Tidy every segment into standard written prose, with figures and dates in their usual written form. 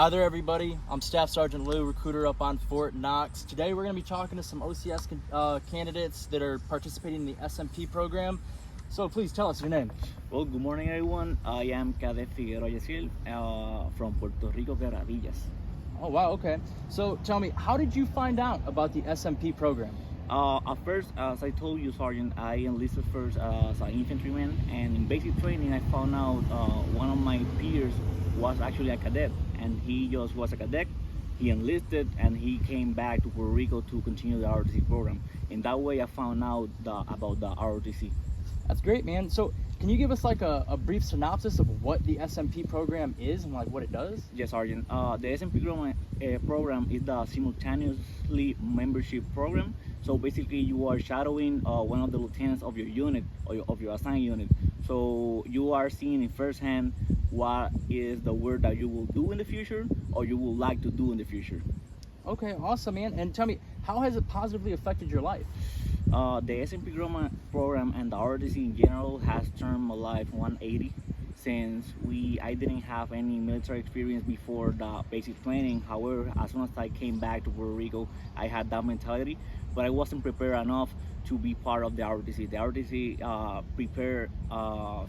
Hi there, everybody. I'm Staff Sergeant Lou, recruiter up on Fort Knox. Today we're going to be talking to some OCS candidates that are participating in the SMP program. So please tell us your name. Well, good morning, everyone. I am Cadet Figueroa Yesiel from Puerto Rico, Guerrillas. Oh, wow, okay. So tell me, how did you find out about the SMP program? At first, as I told you, Sergeant, I enlisted first as an infantryman, and in basic training, I found out one of my peers was actually a cadet, and he just was a cadet. He enlisted, and he came back to Puerto Rico to continue the ROTC program. In that way, I found out about the ROTC. That's great, man. So can you give us like a brief synopsis of what the SMP program is and like what it does? Yes, Sergeant. The SMP program is the simultaneously membership program. So basically, you are shadowing one of the lieutenants of your unit or of your assigned unit. So you are seeing in firsthand what is the work that you will do in the future or you would like to do in the future. Okay, awesome, man. And tell me, how has it positively affected your life? The SMP program and the ROTC in general has turned my life 180 since I didn't have any military experience before the basic training. However, as soon as I came back to Puerto Rico, I had that mentality, but I wasn't prepared enough to be part of the ROTC. The ROTC prepare a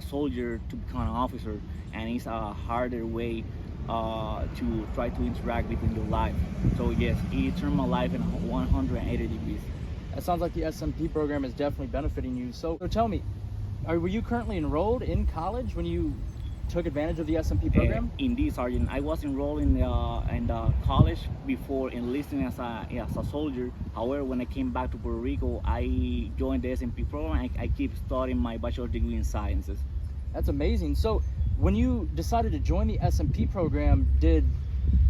soldier to become an officer, and it's a harder way to try to interact within your life. So yes, it turned my life in 180 degrees. That sounds like the SMP program is definitely benefiting you. So tell me, were you currently enrolled in college when you took advantage of the SMP program? Indeed, Sergeant. I was enrolled in the college before enlisting as a soldier. However, when I came back to Puerto Rico, I joined the SMP program. I keep studying my bachelor's degree in sciences. That's amazing. So when you decided to join the SMP program, did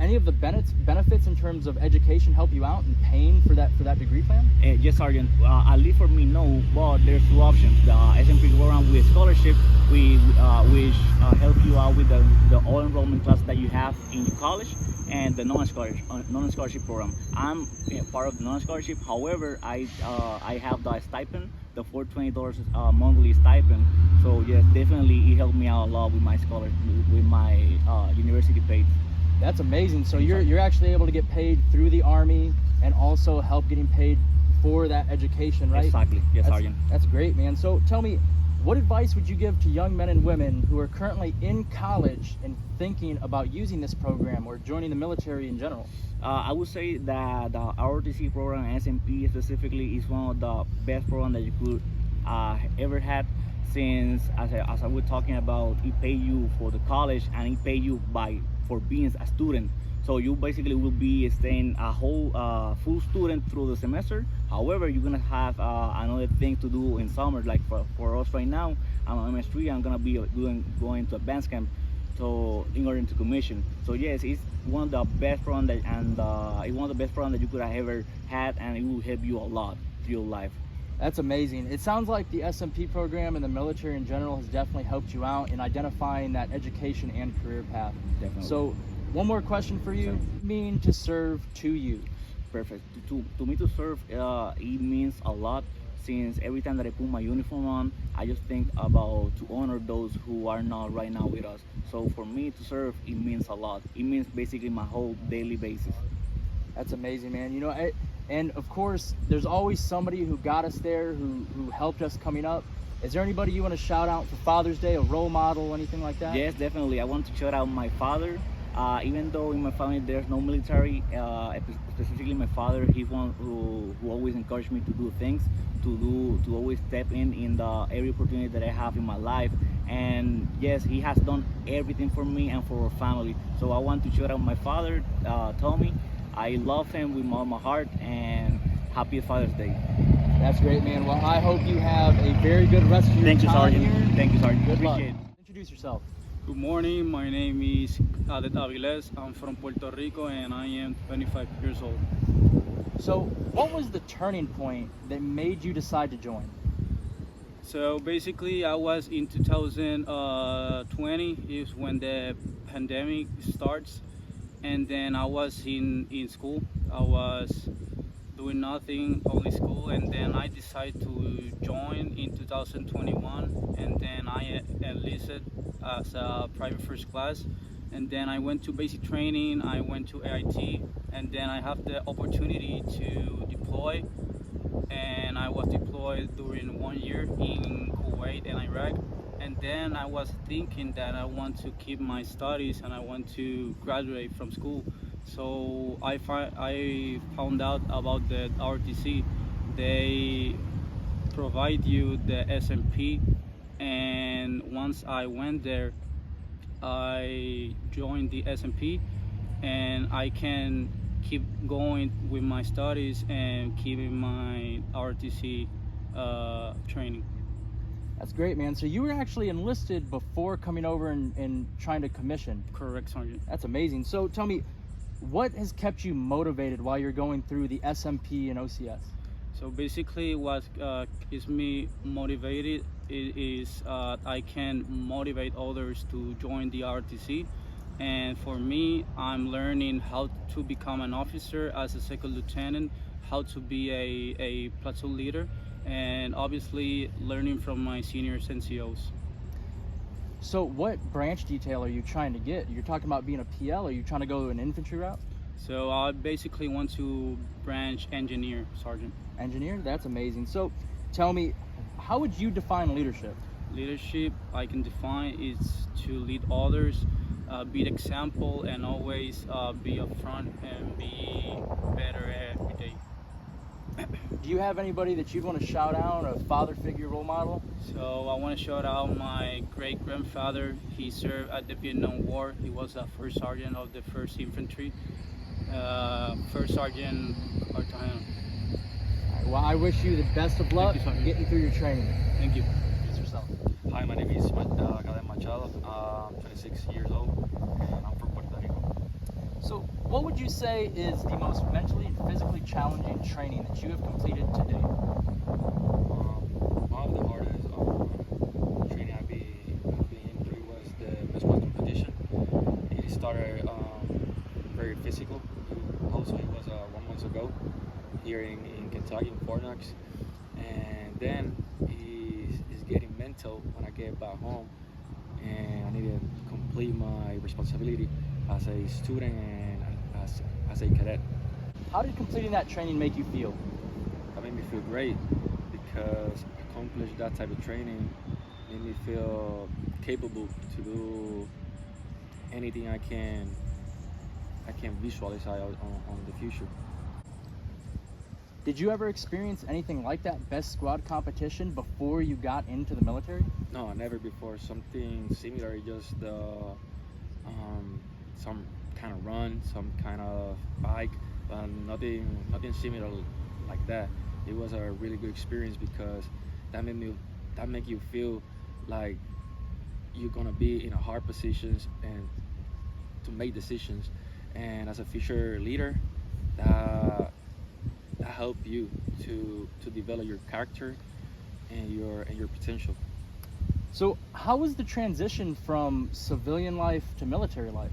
any of the benefits in terms of education help you out in paying for that degree plan? Yes, Sergeant. At least for me, no. But there's two options: the SMP program with scholarship, which help you out with the all enrollment class that you have in college, and the non-scholarship program. I'm part of the non-scholarship. However, I have the stipend, the $420 monthly stipend. So yes, definitely it helped me out a lot with my university pay. That's amazing. So you're actually able to get paid through the Army and also help getting paid for that education, right? Exactly. Yes, Sergeant. That's great, man. So tell me, what advice would you give to young men and women who are currently in college and thinking about using this program or joining the military in general? I would say that the ROTC program, SMP specifically, is one of the best programs that you could ever had. Since, as I was talking about, it pay you for the college and it pay you for being a student. So you basically will be staying a whole full student through the semester. However, you're gonna have another thing to do in summer. Like for us right now, I'm on MS3. I'm gonna be going to advanced camp, so in order to commission. So yes, it's one of the best programs it's one of the best programs that you could have ever had, and it will help you a lot through your life. That's amazing. It sounds like the SMP program and the military in general has definitely helped you out in identifying that education and career path. Definitely. So one more question for you. What does it mean to serve to you? Perfect. To me, to serve, it means a lot, since every time that I put my uniform on, I just think about to honor those who are not right now with us. So for me to serve, it means a lot. It means basically my whole daily basis. That's amazing, man. And of course, there's always somebody who got us there, who helped us coming up. Is there anybody you want to shout out for Father's Day, a role model, anything like that? Yes, definitely. I want to shout out my father. Even though in my family there's no military, specifically my father, he's one who always encouraged me to do things, to always step in the every opportunity that I have in my life. And yes, he has done everything for me and for our family. So I want to shout out my father, Tommy. I love him with all my heart, and happy Father's Day. That's great, man. Well, I hope you have a very good rest of your Thank you, time Sergeant. here. Thank you, Sergeant. Good luck. Appreciate it. Introduce yourself. Good morning, my name is Cadet Aviles. I'm from Puerto Rico and I am 25 years old. So what was the turning point that made you decide to join? So basically I was in 2020 is when the pandemic starts, and then I was in school. I was doing nothing, only school, and then I decided to join in 2021, and then I enlisted as a private first class. and then I went to basic training. I went to AIT, and then I have the opportunity to deploy. And I was deployed during 1 year in Kuwait and Iraq. And then I was thinking that I want to keep my studies and I want to graduate from school. So I found out about the RTC. They provide you the SMP, and once I went there, I joined the SMP, and I can keep going with my studies and keeping my RTC training. That's great, man. So you were actually enlisted before coming over and trying to commission. Correct, Sergeant. That's amazing. So tell me, what has kept you motivated while you're going through the SMP and OCS? So basically, what keeps me motivated is I can motivate others to join the RTC. And for me, I'm learning how to become an officer as a second lieutenant, how to be a platoon leader, and obviously learning from my seniors NCOs. So what branch detail are you trying to get? You're talking about being a PL, or are you trying to go an infantry route? So I basically want to branch engineer, Sergeant. Engineer? That's amazing. So tell me, how would you define leadership? Leadership, I can define, is to lead others, be the example, and always be upfront and be better every day. Do you have anybody that you'd want to shout out, a father figure, role model? So I want to shout out my great-grandfather. He served at the Vietnam War. He was a first sergeant of the 1st Infantry. First Sergeant Artano. All right, well, I wish you the best of luck you, Sergeant. getting through your training. Thank you. Introduce yourself. Hi, my name is Gabriel Machado. I'm 26 years old, and I'm from Puerto Rico. So what would you say is the most mentally and physically challenging training that you have completed to date? One of the hardest training I've been through was the Westward competition. It started very physical. Also, it was 1 month ago here in Kentucky, in Fort Knox. And then it's getting mental when I get back home, and I need to complete my responsibility as a student and as a cadet. How did completing that training make you feel? That made me feel great because accomplish that type of training made me feel capable to do anything I can visualize on the future. Did you ever experience anything like that best squad competition before you got into the military? No, never before. Something similar, just some kind of run, some kind of bike, but nothing similar like that. It was a really good experience because that make you feel like you're gonna be in a hard positions and to make decisions. And as a future leader, that help you to develop your character and your potential. So how was the transition from civilian life to military life?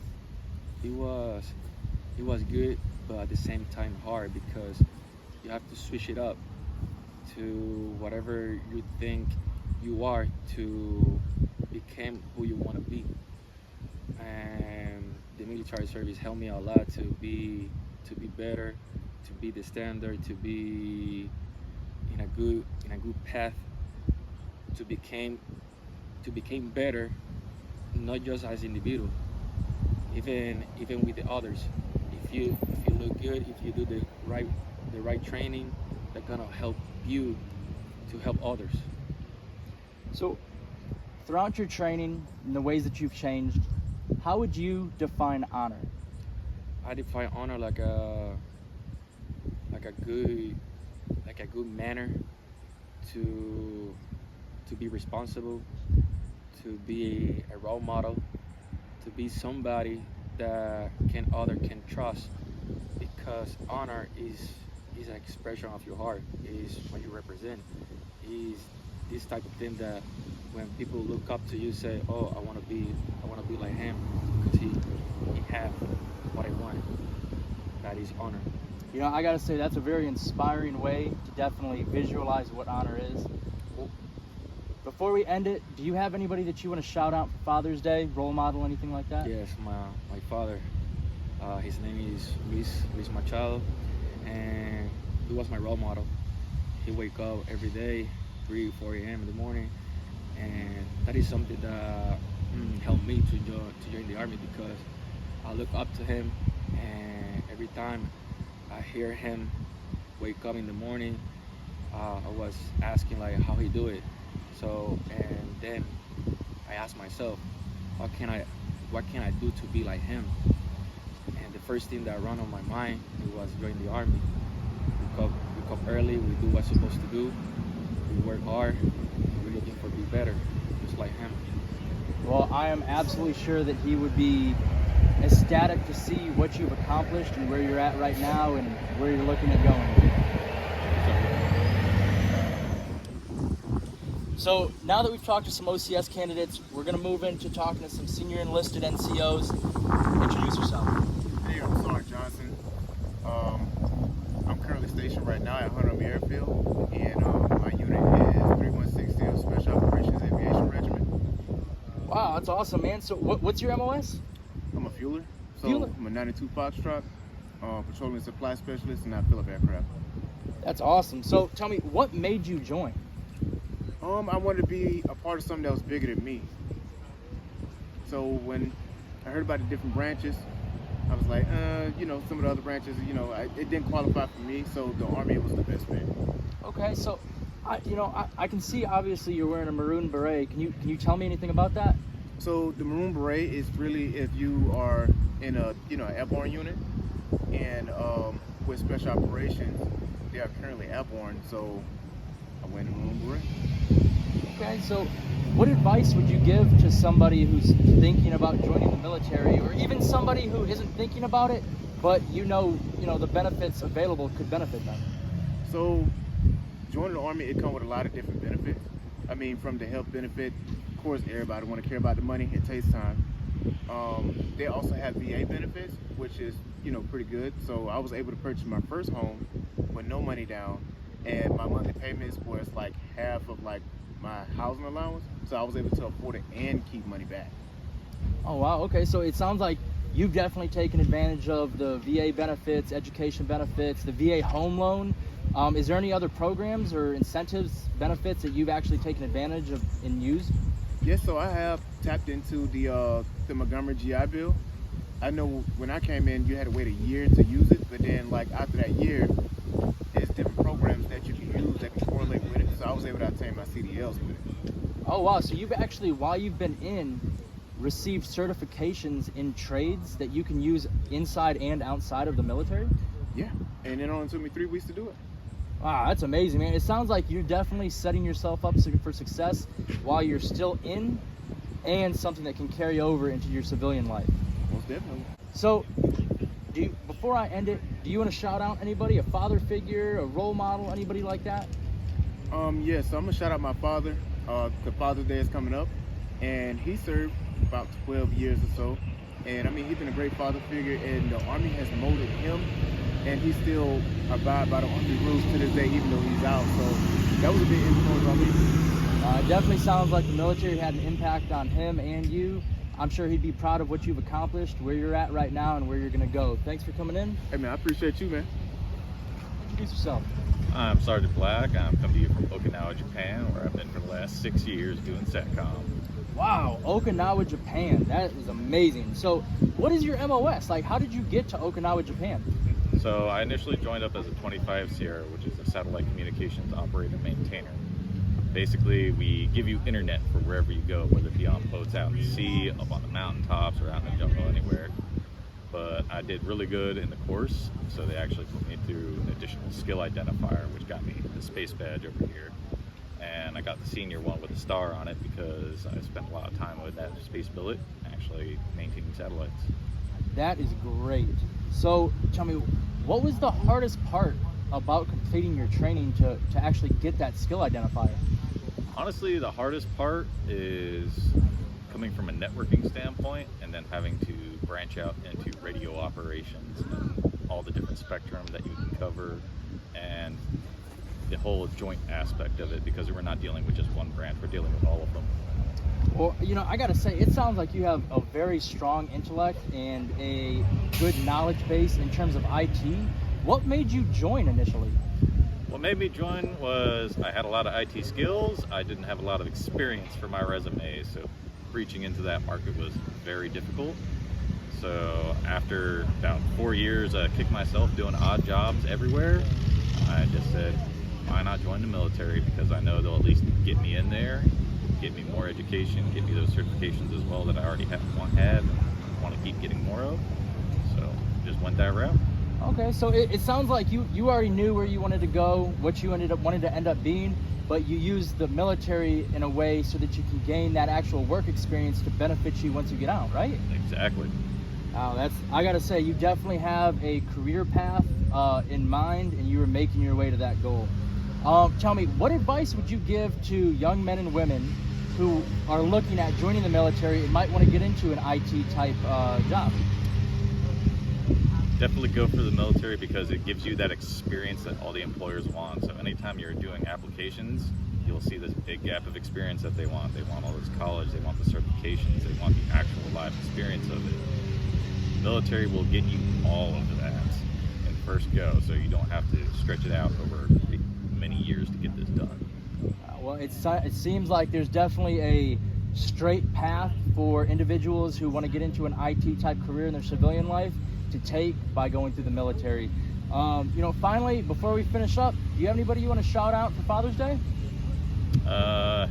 It was good, but at the same time hard because you have to switch it up to whatever you think you are to become who you want to be. And the military service helped me a lot to be better, to be the standard, to be in a good path, to become better, not just as individual, even with the others. If you look good, if you do the right training, they're gonna help you to help others. So throughout your training and the ways that you've changed, how would you define honor? I define honor like a good manner to be responsible, to be a role model, to be somebody that other can trust, because honor is an expression of your heart, is what you represent, is this type of thing that when people look up to you say, oh, I want to be like him because he have what I want. That is honor. You know, I gotta say that's a very inspiring way to definitely visualize what honor is. before we end it, do you have anybody that you want to shout out for Father's Day, role model, anything like that? Yes, my father. His name is Luis Machado, and he was my role model. He wake up every day, 3, 4 a.m. in the morning, and that is something that helped me to join the Army, because I look up to him, and every time I hear him wake up in the morning, I was asking like how he do it. So, and then I asked myself, what can I do to be like him? And the first thing that ran on my mind, it was join the Army. Wake up early, we do what's supposed to do, we work hard, we're looking for be better, just like him. Well, I am absolutely sure that he would be ecstatic to see what you've accomplished and where you're at right now and where you're looking at going. So now that we've talked to some OCS candidates, we're going to move into talking to some senior enlisted NCOs. Introduce yourself. Hey, I'm Sergeant Johnson. I'm currently stationed right now at Hunter Army Airfield, and my unit is 3160 of Special Operations Aviation Regiment. Wow, that's awesome, man. So what's your MOS? I'm a fueler. So Fueler? I'm a 92 Foxtrot, patrolling supply specialist, and I fill up aircraft. That's awesome. So tell me, what made you join? I wanted to be a part of something that was bigger than me. So when I heard about the different branches, I was like, some of the other branches, it didn't qualify for me, so the Army was the best fit. Okay, so I can see obviously you're wearing a maroon beret. Can you tell me anything about that? So the Maroon Beret is really if you are in a airborne unit, and with Special Operations, they are currently airborne, so I went in Maroon Beret. Okay, so what advice would you give to somebody who's thinking about joining the military, or even somebody who isn't thinking about it, but the benefits available could benefit them? So joining the Army, it comes with a lot of different benefits. I mean, from the health benefit, of course, everybody want to care about the money. It takes time. They also have VA benefits, which is pretty good. So I was able to purchase my first home with no money down, and my monthly payments was like half of like my housing allowance. So I was able to afford it and keep money back. Oh wow. Okay, so it sounds like you've definitely taken advantage of the VA benefits, education benefits, the VA home loan. Is there any other programs or incentives, benefits that you've actually taken advantage of and used? Yes, so I have tapped into the Montgomery GI Bill. I know when I came in, you had to wait a year to use it, but then like after that year, there's different programs that you can use that can correlate with it. So I was able to obtain my CDLs with it. Oh wow, so you've actually, while you've been in, received certifications in trades that you can use inside and outside of the military? Yeah, and it only took me 3 weeks to do it. Wow, that's amazing, man. It sounds like you're definitely setting yourself up for success while you're still in, and something that can carry over into your civilian life. Most definitely. So, before I end it, do you want to shout out anybody, a father figure, a role model, anybody like that? Yes, so I'm gonna shout out my father. The Father's Day is coming up, and he served about 12 years or so. And I mean, he's been a great father figure, and the Army has molded him, and he still abide by the Army rules to this day, even though he's out. So that was a big influence on me. It definitely sounds like the military had an impact on him and you. I'm sure he'd be proud of what you've accomplished, where you're at right now, and where you're going to go. Thanks for coming in. Hey man, I appreciate you, man. Introduce yourself. I'm Sergeant Black. I'm coming to you from Okinawa, Japan, where I've been for the last 6 years doing SATCOM. Wow, Okinawa, Japan. That is amazing. So what is your MOS? Like, how did you get to Okinawa, Japan? So I initially joined up as a 25 Sierra, which is a satellite communications operator maintainer. Basically, we give you internet for wherever you go, whether it be on boats out in the sea, up on the mountaintops, or out in the jungle, anywhere. But I did really good in the course, so they actually put me through an additional skill identifier, which got me the space badge over here. And I got the senior one with a star on it because I spent a lot of time with that space billet, actually maintaining satellites. That is great. So tell me, what was the hardest part about completing your training to actually get that skill identifier? Honestly, the hardest part is coming from a networking standpoint and then having to branch out into radio operations and all the different spectrum that you can cover. And the whole joint aspect of it, because we're not dealing with just one branch, we're dealing with all of them. Well, you know, I gotta say, it sounds like you have a very strong intellect and a good knowledge base in terms of IT. What made you join initially? What made me join was I had a lot of IT skills. I didn't have a lot of experience for my resume, so reaching into that market was very difficult. So after about 4 years, I kicked myself doing odd jobs everywhere. I just said, why not join the military? Because I know they'll at least get me in there, get me more education, get me those certifications as well that I already had and want to keep getting more of. So just went that route. Okay, so it sounds like you already knew where you wanted to go, what you wanted to end up being, but you used the military in a way so that you can gain that actual work experience to benefit you once you get out, right? Exactly. Wow, I gotta say, you definitely have a career path in mind, and you are making your way to that goal. Tell me, what advice would you give to young men and women who are looking at joining the military and might want to get into an IT type job? Definitely go for the military because it gives you that experience that all the employers want. So anytime you're doing applications, you'll see this big gap of experience that they want. They want all this college, they want the certifications, they want the actual live experience of it. The military will get you all of that in first go, so you don't have to stretch it out over many years to get this done. Well, it seems like there's definitely a straight path for individuals who want to get into an IT type career in their civilian life to take by going through the military. You know, finally, before we finish up, do you have anybody you want to shout out for Father's Day?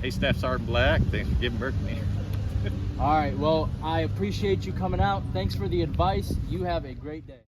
Hey, Staff Sergeant Black, thanks for giving birth to me. All right, well, I appreciate you coming out. Thanks for the advice. You have a great day.